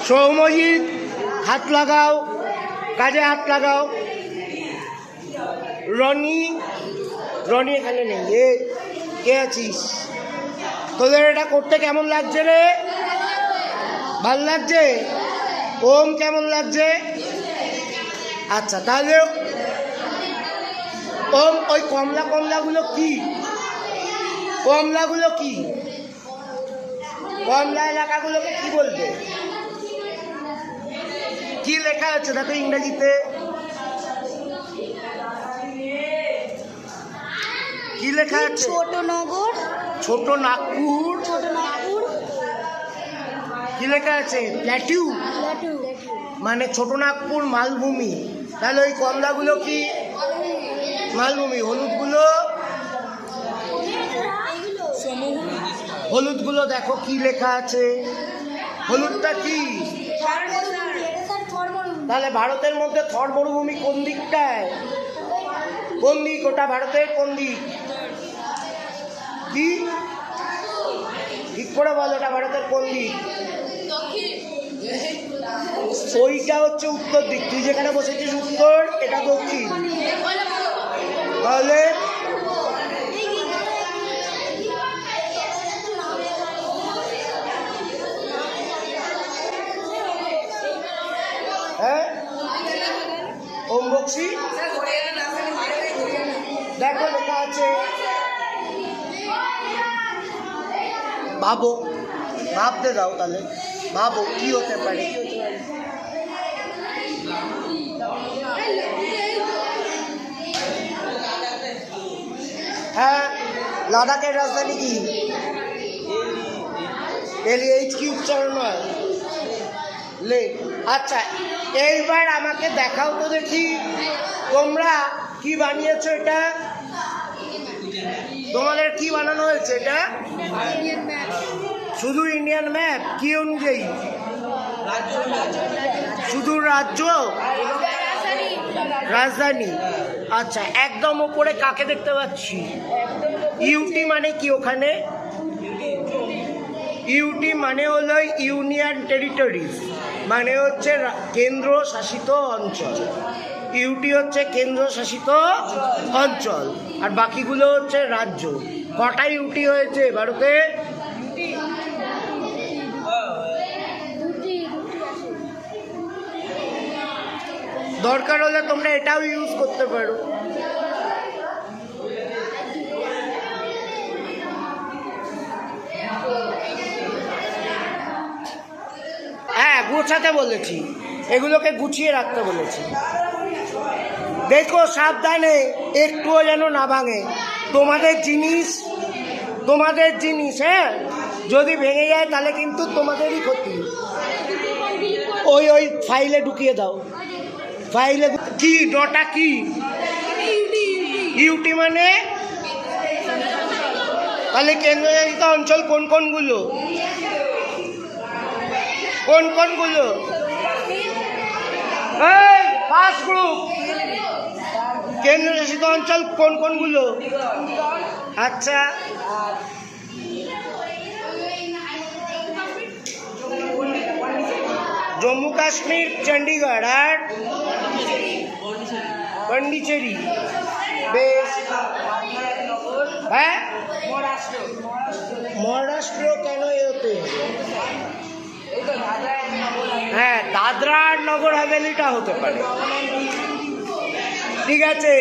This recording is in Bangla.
সৌমজিৎ, হাত লাগাও, কাজে হাত লাগাও। রনি, রনি এখানে নেই। কে আছিস? তোদের এটা করতে কেমন লাগছে রে? ভাল লাগছে? ওম কেমন লাগছে? আচ্ছা, তাহলে ওম ওই কমলাগুলো কি? কমলাগুলো কি? কমলা এলাকাগুলোকে কি বলবে? কি লেখা আছে দেখো ইংরেজিতে? কি লেখা আছে? ছোটনগর, ছোট নাগপুর। কি লেখা আছে? প্ল্যাটিউ, মানে ছোট নাগপুর মালভূমি। তাহলে ওই কমলাগুলো কি? মালভূমি। হলুদগুলো দেখো কি লেখা আছে? হলুদটা কি? তাহলে ভারতের মধ্যে থর মরুভূমি কোন দিকটায়? কোন দিক ওটা? ভারতের কোন দিক? কি ঠিক করে বল, ওটা ভারতের কোন দিক? ওইটা হচ্ছে উত্তর দিক। তুই যেখানে বসেছিস উত্তর, এটা দক্ষিণ। তাহলে হ্যাঁ, ওম বক্সি দেখো লেখা আছে। ভাবো, ভাবতে দাও, তাহলে ভাবো কি হতে পারে। হ্যাঁ, লাদাখের রাজধানী কি? এইচ কি উচ্চারণ হয়? লে। আচ্ছা, এইবার আমাকে দেখাও তো দেখি তোমরা কি বানিয়েছো। এটা তোমাদের কি বানানো হয়েছে? এটা শুধু ইন্ডিয়ান ম্যাপ। কি অনুযায়ী? শুধু রাজ্য, রাজধানী। আচ্ছা, একদম উপরে কাকে দেখতে পাচ্ছি? ইউটি মানে কি ওখানে? ইউটি মানে হলো ইউনিয়ন টেরিটরিজ, মানে হচ্ছে কেন্দ্র শাসিত অঞ্চল। ইউটি হচ্ছে কেন্দ্র শাসিত অঞ্চল, আর বাকিগুলো হচ্ছে রাজ্য। কটা ইউটি হয়েছে ভারতে? দরকার হলে তোমরা এটাও ইউজ করতে পারো। হ্যাঁ, গোছাতে বলেছি, এগুলোকে গুছিয়ে রাখতে বলেছি। দেখো সাবধানে, একটুও যেন না ভাঙে। তোমাদের জিনিস, হ্যাঁ, যদি ভেঙে যায় তাহলে কিন্তু তোমাদেরই ক্ষতি। ওই ফাইলে ঢুকিয়ে দাও। ফাইলে কি? ডটা কি? ইউটি মানে? তাহলে কেন্দ্রশাসিত অঞ্চল কোন কোনগুলো? কোন কোনগুলো? First group. কেন্দ্রশাসিত অঞ্চল কোন কোনগুলো? আচ্ছা, জম্মু কাশ্মীর, চণ্ডীগড় আর পন্ডিচেরি। বেশ। হ্যাঁ, মহারাষ্ট্র কেন এতে? হ্যাঁ, দাদরা আর নগর হাভেলিটা হতে পারে। ঠিক আছে।